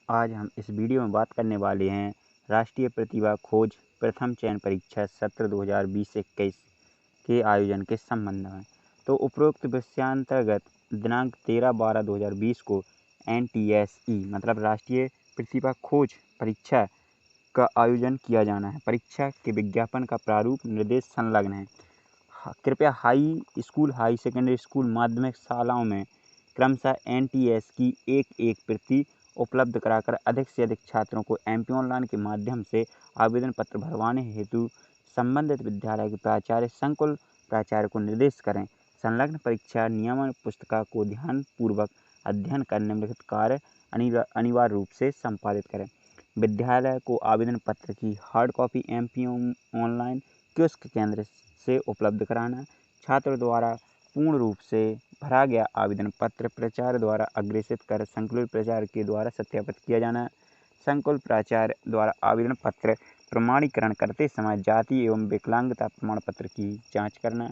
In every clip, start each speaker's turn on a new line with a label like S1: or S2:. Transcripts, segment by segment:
S1: आज हम इस वीडियो में बात करने वाले हैं राष्ट्रीय प्रतिभा खोज प्रथम चयन परीक्षा सत्र 2020-21 के आयोजन के संबंध में। तो उपरोक्त विषयांतर्गत दिनांक 13/12/2020 को NTSE मतलब राष्ट्रीय प्रतिभा खोज परीक्षा का आयोजन किया जाना है। परीक्षा के विज्ञापन का प्रारूप निर्देश संलग्न है। कृपया high school, high secondary school, माध्यमिक शालाओं में क्रमशः NTS की एक प्रति उपलब्ध कराकर अधिक से अधिक छात्रों को MP ऑनलाइन के माध्यम से आवेदन पत्र भरवाने हेतु संबंधित विद्यालय के प्राचार्य संकुल प्राचार्य को निर्देश करें। संलग्न परीक्षा नियमन पुस्तिका को ध्यानपूर्वक अध्ययन कर निम्नलिखित कार्य अनिवार्य रूप से संपादित करें। विद्यालय को आवेदन पत्र की hard copy MP online kiosk केंद्र से उपलब्ध कराना। छात्र द्वारा पूर्ण रूप से भरा गया आवेदन पत्र प्राचार्य द्वारा अग्रेसित कर संकुल प्राचार्य के द्वारा सत्यापित किया जाना। संकुल प्राचार्य द्वारा आवेदन पत्र प्रमाणीकरण करते समय जाति एवं विकलांगता प्रमाण पत्र की जांच करना।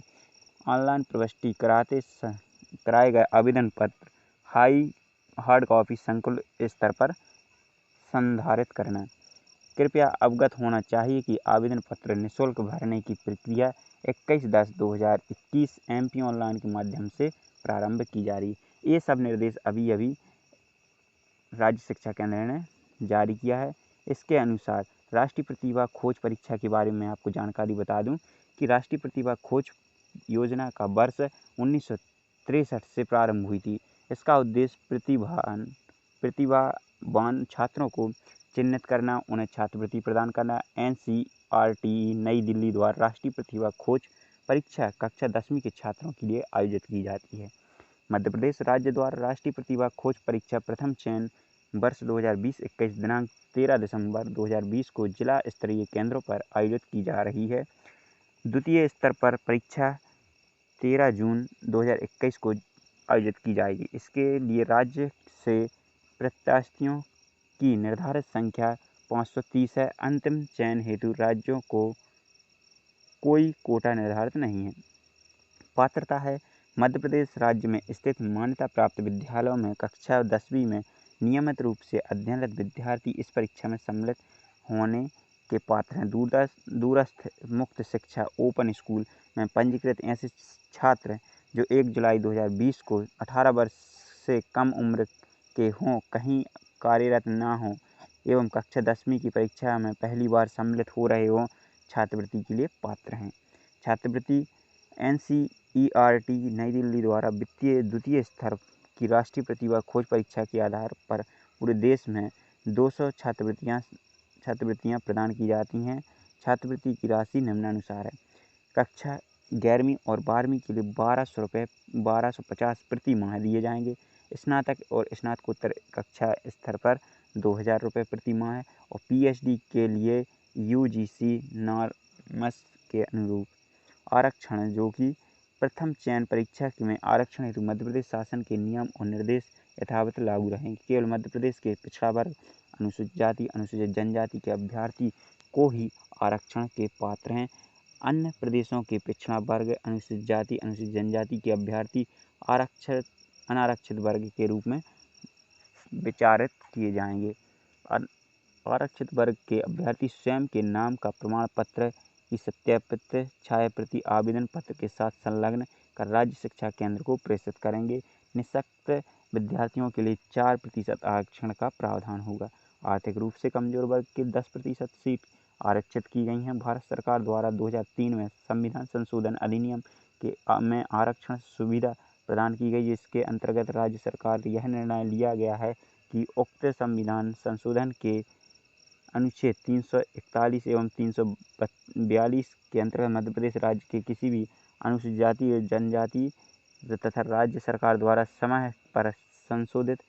S1: ऑनलाइन प्रविष्टि कराए गए आवेदन पत्र हार्ड कॉपी संकुल स्तर पर संधारित करना। कृपया अवगत होना चाहिए कि आवेदन पत्र निःशुल्क भरने की प्रक्रिया 21/10/2021 MP ऑनलाइन के माध्यम से प्रारंभ की जा रही है। ये सब निर्देश अभी राज्य शिक्षा केंद्र ने जारी किया है। इसके अनुसार राष्ट्रीय प्रतिभा खोज परीक्षा के बारे में आपको जानकारी बता दूं कि राष्ट्रीय प्रतिभा खोज योजना का वर्ष 1963 से प्रारंभ हुई थी। इसका उद्देश्य प्रतिभावान छात्रों को चिन्हित करना, उन्हें छात्रवृत्ति प्रदान करना। NCERT नई दिल्ली द्वारा राष्ट्रीय प्रतिभा खोज परीक्षा कक्षा 10वीं के छात्रों के लिए आयोजित की जाती है। मध्य प्रदेश राज्य द्वारा राष्ट्रीय प्रतिभा खोज परीक्षा प्रथम चयन वर्ष 2020-21 दिनांक 13 दिसंबर 2020 को जिला स्तरीय केंद्रों पर आयोजित की जा रही है। द्वितीय स्तर पर परीक्षा 13 जून 2021 को आयोजित की जाएगी। इसके लिए राज्य से प्रत्याशियों की निर्धारित संख्या 530 है। अंतिम चयन हेतु राज्यों को कोई कोटा निर्धारित नहीं है। पात्रता है मध्य प्रदेश राज्य में स्थित मान्यता प्राप्त विद्यालयों में कक्षा 10वीं में नियमित रूप से अध्ययनरत विद्यार्थी इस परीक्षा में सम्मिलित होने के पात्र हैं। दूरस्थ मुक्त शिक्षा ओपन स्कूल में पंजीकृत ऐसे छात्र जो 1 जुलाई 2020 को 18 वर्ष से कम उम्र के हों, कहीं कार्यरत ना हों एवं कक्षा 10वीं की परीक्षा में पहली बार सम्मिलित हो रहे हों, छात्रवृत्ति के लिए पात्र हैं। छात्रवृत्ति NCERT नई दिल्ली द्वारा द्वितीय स्तर की राष्ट्रीय प्रतिभा खोज परीक्षा के आधार पर पूरे देश में 200 छात्रवृत्तियाँ प्रदान की जाती हैं। छात्रवृत्ति की राशि निम्नानुसार है। कक्षा 11वीं और 12वीं के लिए 1250 प्रति माह दिए जाएंगे। स्नातक और स्नातकोत्तर कक्षा स्तर पर 2000 रुपये प्रति माह है और PhD के लिए UGC नॉर्म्स के अनुरूप आरक्षण जो कि प्रथम चयन परीक्षा में आरक्षण हेतु मध्य प्रदेश शासन के नियम और निर्देश यथावत लागू रहेंगे। केवल मध्य प्रदेश के पिछड़ा वर्ग, अनुसूचित जाति, अनुसूचित जनजाति के अभ्यर्थी को ही आरक्षण के पात्र हैं। अन्य प्रदेशों के पिछड़ा वर्ग, अनुसूचित जाति, अनुसूचित जनजाति के अभ्यर्थी अनारक्षित वर्ग के रूप में विचारित किए जाएंगे। आरक्षित वर्ग के अभ्यर्थी स्वयं के नाम का प्रमाण पत्र की सत्यापित छायाप्रति आवेदन पत्र के साथ संलग्न कर राज्य शिक्षा केंद्र को प्रेषित करेंगे। निःशक्त विद्यार्थियों के लिए 4% आरक्षण का प्रावधान होगा। आर्थिक रूप से कमजोर वर्ग के 10% सीट आरक्षित की गई हैं। भारत सरकार द्वारा 2003 में संविधान संशोधन अधिनियम में आरक्षण सुविधा प्रदान की गई, जिसके अंतर्गत राज्य सरकार यह निर्णय लिया गया है कि उक्त संविधान संशोधन के अनुच्छेद 341 एवं 342 के अंतर्गत मध्य प्रदेश राज्य के किसी भी अनुसूचित जाति या जनजाति तथा राज्य सरकार द्वारा समय पर संशोधित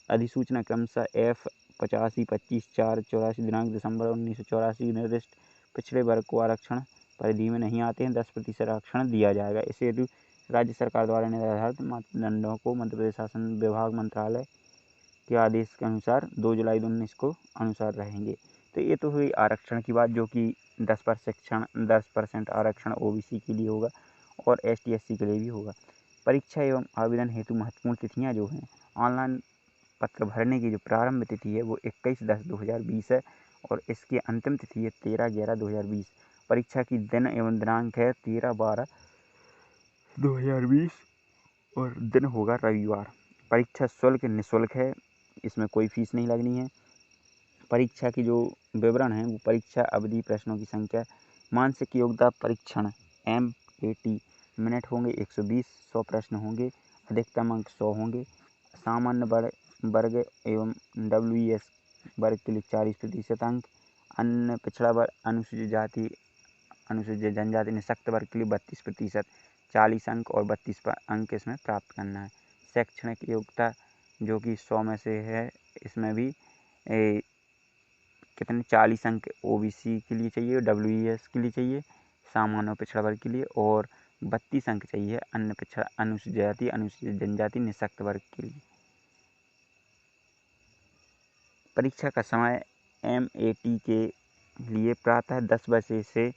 S1: अधिसूचना क्रमशः F 85-25-4-84 दिनांक दिसंबर 1984 निर्दिष्ट पिछड़े वर्ग को आरक्षण परिधि में नहीं आते हैं 10% आरक्षण दिया जाएगा। इस हेतु राज्य सरकार द्वारा निर्धारित मापदंडों को मध्य प्रदेश शासन विभाग मंत्रालय के आदेश के अनुसार 2 जुलाई 2019 को अनुसार रहेंगे। तो ये तो हुई आरक्षण की बात, जो कि 10% आरक्षण OBC के लिए होगा और ST SC के लिए भी होगा। परीक्षा एवं आवेदन हेतु महत्वपूर्ण तिथियां जो हैं, ऑनलाइन पत्र भरने की जो प्रारंभ तिथि है वो 21/10/2020 है और इसकी अंतिम तिथि है 13/11/2020। परीक्षा की दिन एवं दिनांक है 13/12/2020 और दिन होगा रविवार। परीक्षा शुल्क निःशुल्क है, इसमें कोई फीस नहीं लगनी है। परीक्षा की जो विवरण है वो परीक्षा अवधि, प्रश्नों की संख्या, मानसिक योग्यता परीक्षण MAT मिनट होंगे 120, 100 प्रश्न होंगे, अधिकतम अंक 100 होंगे। सामान्य वर्ग एवं WES वर्ग के लिए 40% अंक, अन्य पिछड़ा वर्ग, अनुसूचित जाति, अनुसूचित जनजाति, निःशक्त वर्ग के लिए 32%, 40 अंक और 32 अंक इसमें प्राप्त करना है। शैक्षणिक योग्यता जो कि 100 में से है, इसमें भी कितने 40 अंक OBC के लिए चाहिए, WES के लिए चाहिए, सामान्य और पिछड़ा वर्ग के लिए, और 32 अंक चाहिए अन्य पिछड़ा, अनुसूचित जाति, अनुसूचित जनजाति, निःशक्त वर्ग के लिए। परीक्षा का समय MAT के लिए प्रातः 10 बजे से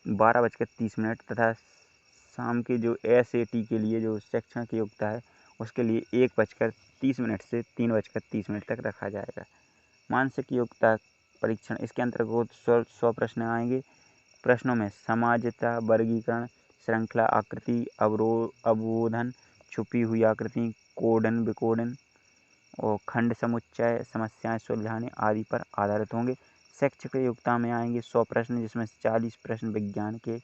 S1: 12:30 तथा शाम के जो SAT के लिए जो शैक्षणिक योग्यता है उसके लिए 1:30 से 3:30 तक रखा जाएगा। मानसिक योग्यता परीक्षण, इसके अंतर्गत 100 प्रश्न आएंगे। प्रश्नों में समाजता, वर्गीकरण, श्रृंखला, आकृति, अवरोधन, छुपी हुई आकृति, कोडन विकोडन और खंड समुच्चय, समस्याएं सुलझाने आदि पर आधारित होंगे। शैक्षिक योग्यता में आएंगे 100 प्रश्न, जिसमें 40 प्रश्न विज्ञान के,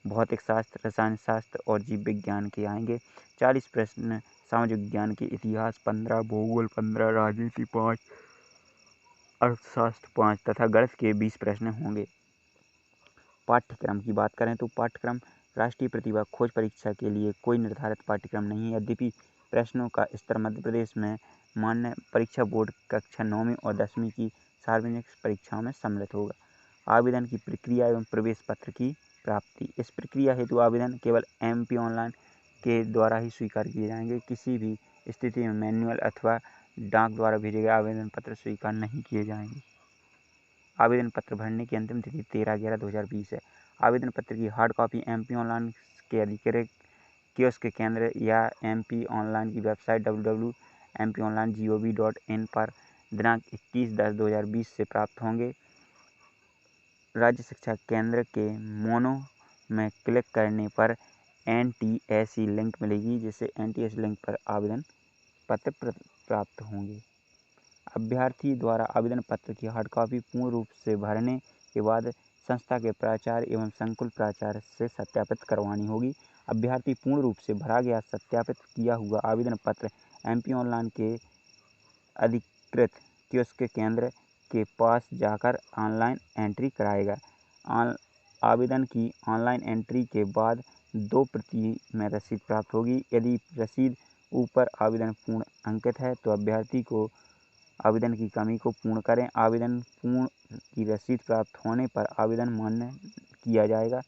S1: भौतिक शास्त्र, रसायन शास्त्र और जीव विज्ञान के आएंगे। 40 प्रश्न सामाजिक विज्ञान के, इतिहास 15, भूगोल 15, राजनीति 5, अर्थशास्त्र 5 तथा गणित के 20 प्रश्न होंगे। पाठ्यक्रम की बात करें तो पाठ्यक्रम राष्ट्रीय प्रतिभा खोज परीक्षा के लिए कोई निर्धारित पाठ्यक्रम नहीं है। यद्यपि प्रश्नों का स्तर मध्य प्रदेश में मान्य परीक्षा बोर्ड कक्षा 9वीं और 10वीं की सार्वजनिक परीक्षाओं में सम्मिलित होगा। आवेदन की प्रक्रिया एवं प्रवेश पत्र की प्राप्ति, इस प्रक्रिया हेतु आवेदन केवल MP ऑनलाइन के द्वारा ही स्वीकार किए जाएंगे। किसी भी स्थिति में मैनुअल अथवा डाक द्वारा भेजे गए आवेदन पत्र स्वीकार नहीं किए जाएंगे। आवेदन पत्र भरने की अंतिम तिथि 13/11/2020 है। आवेदन पत्र की हार्ड कॉपी MP ऑनलाइन के अधिकृत कियोस्क केंद्र या MP ऑनलाइन की वेबसाइट www.mponline.gov.in पर दिनांक 21/10/2020 से प्राप्त होंगे। राज्य शिक्षा केंद्र के मोनो में क्लिक करने पर NTSE लिंक मिलेगी, जिससे NTSE लिंक पर आवेदन पत्र प्राप्त होंगे। अभ्यर्थी द्वारा आवेदन पत्र की हार्ड कॉपी पूर्ण रूप से भरने के बाद संस्था के प्राचार्य एवं संकुल प्राचार्य से सत्यापित करवानी होगी। अभ्यर्थी पूर्ण रूप से भरा गया सत्यापित किया हुआ आवेदन पत्र MP ऑनलाइन के अधिकृत कियोस्क केंद्र के पास जाकर ऑनलाइन एंट्री कराएगा। आवेदन की ऑनलाइन एंट्री के बाद 2 प्रति में रसीद प्राप्त होगी। यदि रसीद ऊपर आवेदन पूर्ण अंकित है तो अभ्यर्थी को आवेदन की कमी को पूर्ण करें। आवेदन पूर्ण की रसीद प्राप्त होने पर आवेदन मान्य किया जाएगा।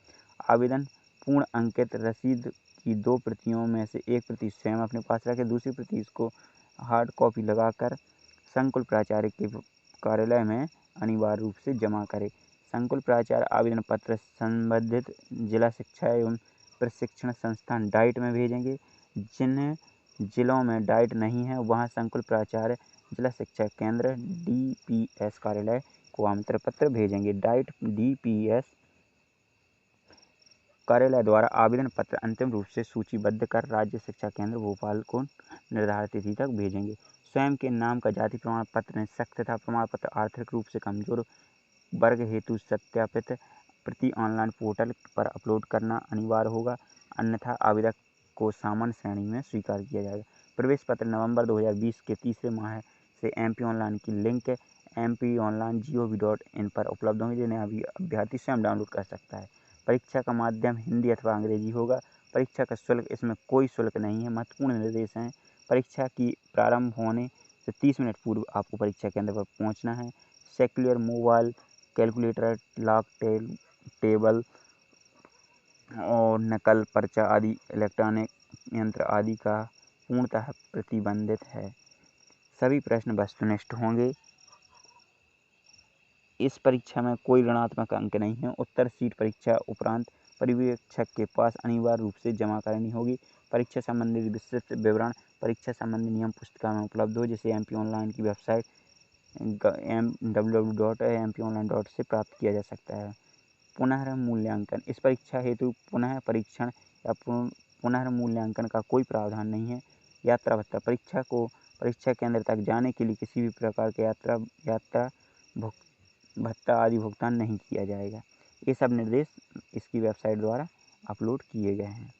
S1: आवेदन पूर्ण अंकित रसीद की 2 प्रतियों में से 1 प्रति स्वयं अपने पास रखें, दूसरी प्रति इसको हार्ड कॉपी लगाकर संकुल प्राचार्य के कार्यालय में अनिवार्य रूप से जमा करें। संकुल प्राचार्य आवेदन पत्र संबंधित जिला शिक्षा एवं प्रशिक्षण संस्थान डाइट में भेजेंगे। जिन जिलों में डाइट नहीं है वहाँ संकुल प्राचार्य जिला शिक्षा केंद्र DPS कार्यालय को आमंत्रण पत्र भेजेंगे। डाइट DPS कार्यालय द्वारा आवेदन पत्र अंतिम रूप से सूचीबद्ध कर राज्य शिक्षा केंद्र भोपाल को निर्धारित तिथि तक भेजेंगे। स्वयं के नाम का जाति प्रमाण पत्र, निःशक्त तथा प्रमाण पत्र आर्थिक रूप से कमजोर वर्ग हेतु सत्यापित प्रति ऑनलाइन पोर्टल पर अपलोड करना अनिवार्य होगा, अन्यथा आवेदक को सामान्य श्रेणी में स्वीकार किया जाएगा। प्रवेश पत्र नवंबर 2020 के तीसरे माह से MP ऑनलाइन की लिंक mponline.gov.in पर उपलब्ध होंगे, जिन्हें अभी अभ्यर्थी स्वयं डाउनलोड कर सकता है। परीक्षा का माध्यम हिंदी अथवा अंग्रेजी होगा। परीक्षा का शुल्क, इसमें कोई शुल्क नहीं है। महत्वपूर्ण निर्देश हैं। परीक्षा की प्रारंभ होने से 30 मिनट पूर्व आपको परीक्षा केंद्र पर पहुंचना है। Secular, mobile, calculator, log table और नकल, पर्चा आदि इलेक्ट्रॉनिक यंत्र आदि का पूर्णतः प्रतिबंधित है। सभी प्रश्न वस्तुनिष्ठ होंगे। इस परीक्षा में कोई ऋणात्मक अंक नहीं है। उत्तर शीट परीक्षा उपरांत पर्यवेक्षक के पास अनिवार्य रूप से जमा करनी होगी। परीक्षा संबंधित विस्तृत विवरण परीक्षा संबंधी नियम पुस्तिका में उपलब्ध हो, जिसे एमपी ऑनलाइन की वेबसाइट www.mponline.in से प्राप्त किया जा सकता है। पुनर्मूल्यांकन। इस परीक्षा हेतु पुनः परीक्षण या पुनर्मूल्यांकन का कोई प्रावधान नहीं है। यात्रा भत्ता। परीक्षा केंद्र तक जाने के लिए किसी भी प्रकार के यात्रा भत्ता आदि भुगतान नहीं किया जाएगा। ये सब निर्देश इसकी वेबसाइट द्वारा अपलोड किए गए हैं।